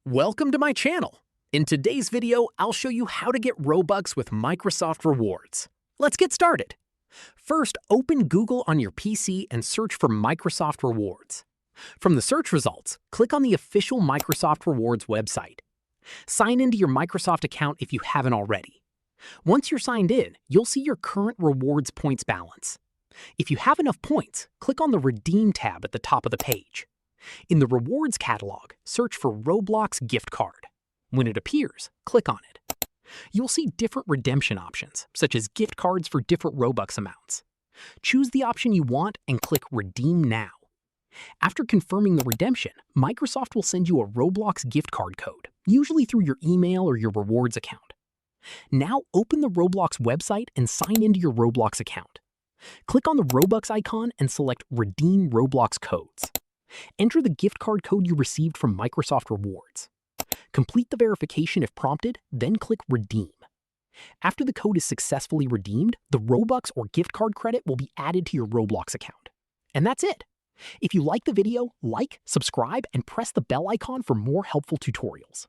Welcome to my channel. In today's video, I'll show you how to get Robux with Microsoft Rewards. Let's get started. First, open Google on your PC and search for Microsoft Rewards. From the search results, click on the official Microsoft Rewards website. Sign into your Microsoft account if you haven't already. Once you're signed in, you'll see your current rewards points balance. If you have enough points, click on the Redeem tab at the top of the page. In the Rewards catalog, search for Roblox gift card. When it appears, click on it. You'll see different redemption options, such as gift cards for different Robux amounts. Choose the option you want and click Redeem Now. After confirming the redemption, Microsoft will send you a Roblox gift card code, usually through your email or your rewards account. Now open the Roblox website and sign into your Roblox account. Click on the Robux icon and select Redeem Roblox Codes. Enter the gift card code you received from Microsoft Rewards. Complete the verification if prompted, then click Redeem. After the code is successfully redeemed, the Robux or gift card credit will be added to your Roblox account. And that's it. If you like the video, like, subscribe, and press the bell icon for more helpful tutorials.